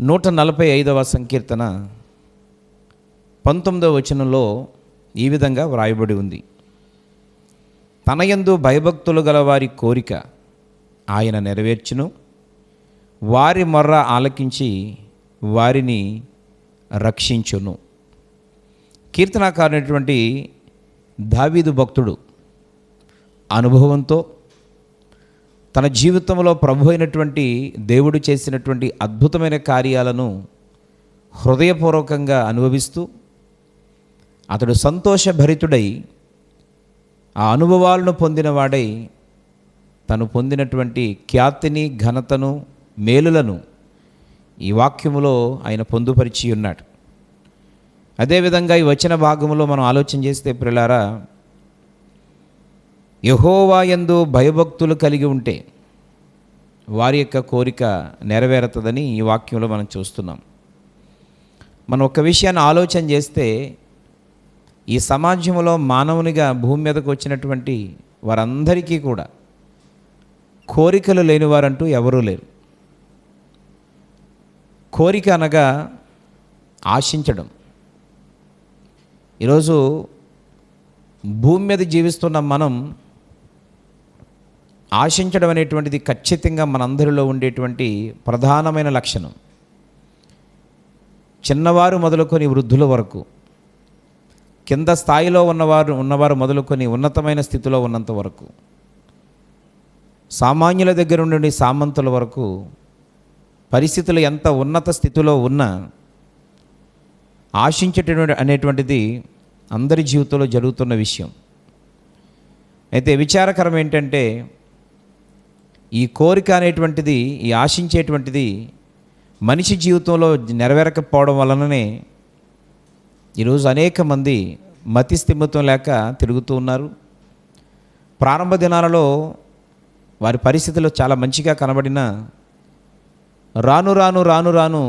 145వ సంకీర్తన 19వ వచనంలో ఈ విధంగా వ్రాయబడి ఉంది. తనయందు భయభక్తులు గల వారి కోరిక ఆయన నెరవేర్చును, వారి మొర్ర ఆలకించి వారిని రక్షించును. కీర్తనాకారుడైనటువంటి దావీదు భక్తుడు అనుభవంతో తన జీవితంలో ప్రభు అయినటువంటి దేవుడు చేసినటువంటి అద్భుతమైన కార్యాలను హృదయపూర్వకంగా అనుభవిస్తూ అతడు సంతోషభరితుడై ఆ అనుభవాలను పొందినవాడై తను పొందినటువంటి ఖ్యాతిని, ఘనతను, మేలులను ఈ వాక్యములో ఆయన పొందుపరిచి ఉన్నాడు. అదేవిధంగా ఈ వచన భాగంలో మనం ఆలోచన చేస్తే ప్రియులారా, యెహోవా యందు భయభక్తులు కలిగి ఉంటే వారి యొక్క కోరిక నెరవేరుతుందని ఈ వాక్యంలో మనం చూస్తున్నాం. మనం ఒక విషయాన్ని ఆలోచన చేస్తే ఈ సమాజంలో మానవునిగా భూమి మీదకు వచ్చినటువంటి వారందరికీ కూడా కోరికలు లేనివారంటూ ఎవరూ లేరు. కోరిక అనగా ఆశించడం. ఈరోజు భూమి మీద జీవిస్తున్న మనం ఆశించడం అనేటువంటిది ఖచ్చితంగా మనందరిలో ఉండేటువంటి ప్రధానమైన లక్షణం. చిన్నవారు మొదలుకొని వృద్ధుల వరకు, కింద స్థాయిలో ఉన్నవారు మొదలుకొని ఉన్నతమైన స్థితిలో ఉన్నంత వరకు, సామాన్యుల దగ్గర నుండి సామంతుల వరకు పరిస్థితులు ఎంత ఉన్నత స్థితిలో ఉన్నా ఆశించేటటువంటి అనేటువంటిది అందరి జీవితంలో జరుగుతున్న విషయం. అయితే విచారకరం ఏంటంటే ఈ కోరిక అనేటువంటిది, ఈ ఆశించేటువంటిది మనిషి జీవితంలో నెరవేరకపోవడం వలననే ఈరోజు అనేక మంది మతి స్థిమితం లేక తిరుగుతూ ఉన్నారు. ప్రారంభ దినాలలో వారి పరిస్థితులు చాలా మంచిగా కనబడిన రాను రాను రాను రాను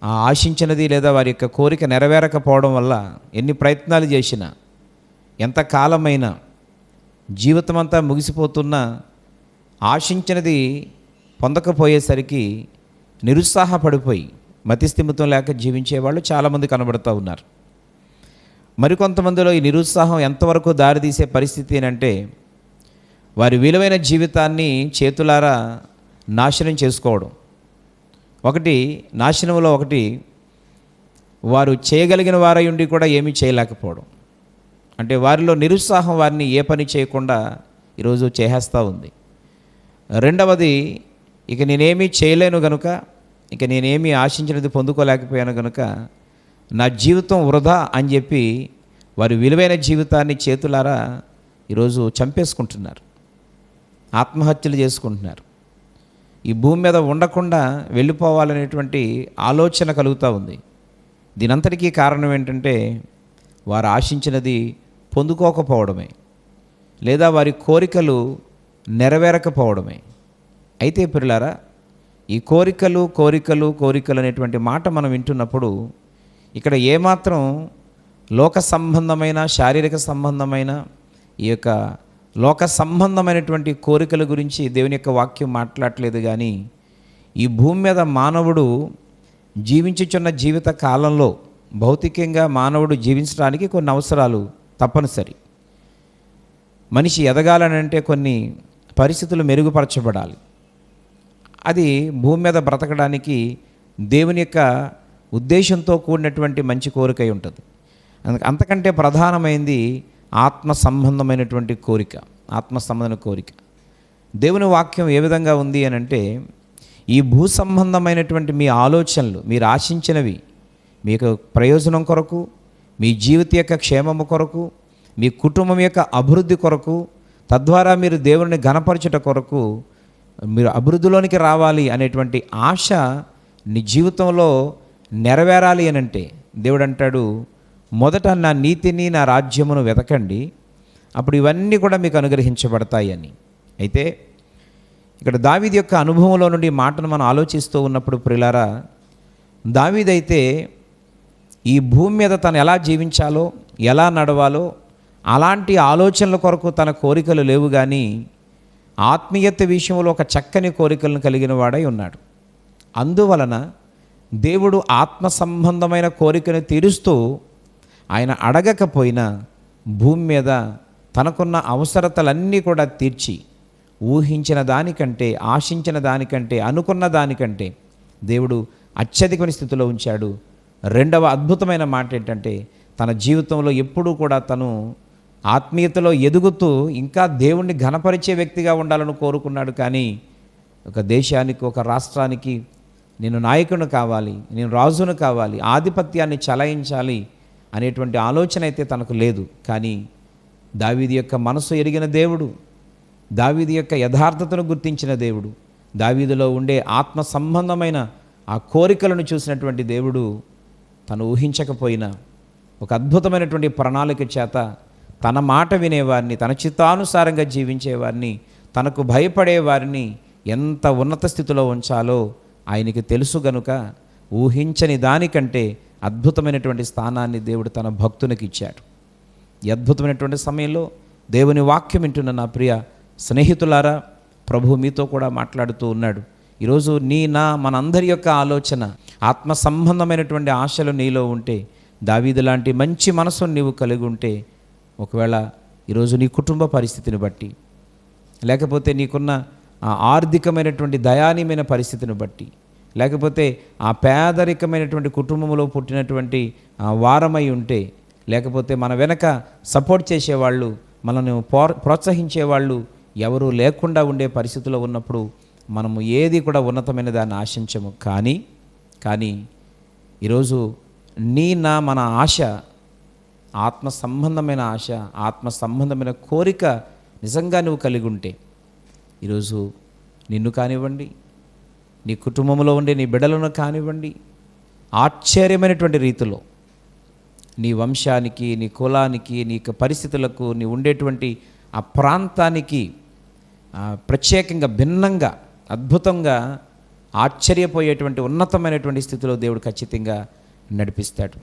ఆ ఆశించినది లేదా వారి యొక్క కోరిక నెరవేరకపోవడం వల్ల ఎన్ని ప్రయత్నాలు చేసినా, ఎంత కాలమైనా, జీవితమంతా ముగిసిపోతున్నా ఆశించినది పొందకపోయేసరికి నిరుత్సాహపడిపోయి మతిస్థిమితం లేక జీవించేవాళ్ళు చాలామంది కనబడుతూ ఉన్నారు. మరికొంతమందిలో ఈ నిరుత్సాహం ఎంతవరకు దారితీసే పరిస్థితి అంటే వారి విలువైన జీవితాన్ని చేతులారా నాశనం చేసుకోవడం. ఒకటి నాశనంలో, ఒకటి వారు చేయగలిగిన వారై ఉండి కూడా ఏమీ చేయలేకపోవడం. అంటే వారిలో నిరుత్సాహం వారిని ఏ పని చేయకుండా ఈరోజు చేసేస్తూ ఉంది. రెండవది, ఇక నేనేమీ చేయలేను గనుక, ఇక నేనేమీ ఆశించినది పొందుకోలేకపోయాను కనుక నా జీవితం వృధా అని చెప్పి వారి విలువైన జీవితాన్ని చేతులారా ఈరోజు చంపేసుకుంటున్నారు, ఆత్మహత్యలు చేసుకుంటున్నారు. ఈ భూమి మీద ఉండకుండా వెళ్ళిపోవాలనేటువంటి ఆలోచన కలుగుతూ ఉంది. దీనంతటికీ కారణం ఏంటంటే వారు ఆశించినది పొందుకోకపోవడమే, లేదా వారి కోరికలు నెరవేరకపోవడమే. అయితే ప్రియులారా, ఈ కోరికలు కోరికలు కోరికలు అనేటువంటి మాట మనం వింటున్నప్పుడు ఇక్కడ ఏమాత్రం లోక సంబంధమైన, శారీరక సంబంధమైన, ఈ యొక్క లోక సంబంధమైనటువంటి కోరికల గురించి దేవుని యొక్క వాక్యం మాట్లాడట్లేదు. కానీ ఈ భూమి మీద మానవుడు జీవించుచున్న జీవిత కాలంలో భౌతికంగా మానవుడు జీవించడానికి కొన్ని అవసరాలు తప్పనిసరి. మనిషి ఎదగాలనంటే కొన్ని పరిస్థితులు మెరుగుపరచబడాలి. అది భూమి మీద బ్రతకడానికి దేవుని యొక్క ఉద్దేశంతో కూడినటువంటి మంచి కోరిక ఉంటుంది. అంతకంటే ప్రధానమైనది ఆత్మ సంబంధమైనటువంటి కోరిక, ఆత్మ సంబంధమైన కోరిక. దేవుని వాక్యం ఏ విధంగా ఉంది అని అంటే, ఈ భూ సంబంధమైనటువంటి మీ ఆలోచనలు, మీరు ఆశించినవి మీకు ప్రయోజనం కొరకు, మీ జీవిత యొక్క క్షేమము కొరకు, మీ కుటుంబం యొక్క అభివృద్ధి కొరకు, తద్వారా మీరు దేవుని ఘనపరచుట కొరకు, మీరు అభివృద్ధిలోనికి రావాలి అనేటువంటి ఆశ నీ జీవితంలో నెరవేరాలి అని అంటే దేవుడు అంటాడు, మొదట నా నీతిని, నా రాజ్యమును వెతకండి, అప్పుడు ఇవన్నీ కూడా మీకు అనుగ్రహించబడతాయి అని. అయితే ఇక్కడ దావీదు యొక్క అనుభవంలో నుండి మాటను మనం ఆలోచిస్తూ ఉన్నప్పుడు ప్రియులారా, దావీదైతే ఈ భూమి మీద తను ఎలా జీవించాలో, ఎలా నడవాలో అలాంటి ఆలోచనల కొరకు తన కోరికలు లేవు. కానీ ఆత్మీయత విషయంలో ఒక చక్కని కోరికలను కలిగిన వాడై ఉన్నాడు. అందువలన దేవుడు ఆత్మ సంబంధమైన కోరికను తీరుస్తూ ఆయన అడగకపోయినా భూమి మీద తనకున్న అవసరతలన్నీ కూడా తీర్చి ఊహించిన దానికంటే, ఆశించిన దానికంటే, అనుకున్న దానికంటే దేవుడు అత్యధికమైన స్థితిలో ఉంచాడు. రెండవ అద్భుతమైన మాట ఏంటంటే, తన జీవితంలో ఎప్పుడూ కూడా తను ఆత్మీయతలో ఎదుగుతూ ఇంకా దేవుణ్ణి ఘనపరిచే వ్యక్తిగా ఉండాలని కోరుకున్నాడు. కానీ ఒక దేశానికి, ఒక రాష్ట్రానికి నేను నాయకుని కావాలి, నేను రాజును కావాలి, ఆధిపత్యాన్ని చలాయించాలి అనేటువంటి ఆలోచన అయితే తనకు లేదు. కానీ దావీదు యొక్క మనసు ఎరిగిన దేవుడు, దావీదు యొక్క యథార్థతను గుర్తించిన దేవుడు, దావీదులో ఉండే ఆత్మ సంబంధమైన ఆ కోరికలను చూసినటువంటి దేవుడు తను ఊహించకపోయినా ఒక అద్భుతమైనటువంటి ప్రణాళిక చేత తన మాట వినేవారిని, తన చిత్తానుసారంగా జీవించేవారిని, తనకు భయపడేవారిని ఎంత ఉన్నత స్థితిలో ఉంచాలో ఆయనకి తెలుసు గనుక ఊహించని దానికంటే అద్భుతమైనటువంటి స్థానాన్ని దేవుడు తన భక్తునికి ఇచ్చాడు. ఈ అద్భుతమైనటువంటి సమయంలో దేవుని వాక్యం వింటున్న నా ప్రియ స్నేహితులారా, ప్రభు మీతో కూడా మాట్లాడుతూ ఉన్నాడు. ఈరోజు మనందరి యొక్క ఆలోచన, ఆత్మ సంబంధమైనటువంటి ఆశలు నీలో ఉంటే, దావీదు లాంటి మంచి మనసును నీవు కలిగి ఉంటే, ఒకవేళ ఈరోజు నీ కుటుంబ పరిస్థితిని బట్టి, లేకపోతే నీకున్న ఆర్థికమైనటువంటి దయానీయమైన పరిస్థితిని బట్టి, లేకపోతే ఆ పేదరికమైనటువంటి కుటుంబంలో పుట్టినటువంటి వారమై ఉంటే, లేకపోతే మన వెనక సపోర్ట్ చేసేవాళ్ళు, మనల్ని ప్రోత్సహించేవాళ్ళు ఎవరు లేకుండా ఉండే పరిస్థితిలో ఉన్నప్పుడు మనము ఏది కూడా ఉన్నతమైన దాన్ని ఆశించము. కానీ ఈరోజు మన ఆశ ఆత్మ సంబంధమైన ఆశ, ఆత్మ సంబంధమైన కోరిక నిజంగా నువ్వు కలిగి ఉంటే, ఈరోజు నిన్ను కానివ్వండి, నీ కుటుంబంలో ఉండే నీ బిడ్డలను కానివ్వండి, ఆశ్చర్యమైనటువంటి రీతిలో నీ వంశానికి, నీ కులానికి, నీ పరిస్థితులకు, నీ ఉండేటువంటి ఆ ప్రాంతానికి ప్రత్యేకంగా, భిన్నంగా, అద్భుతంగా, ఆశ్చర్యపోయేటువంటి ఉన్నతమైనటువంటి స్థితిలో దేవుడు ఖచ్చితంగా నడిపిస్తాడు.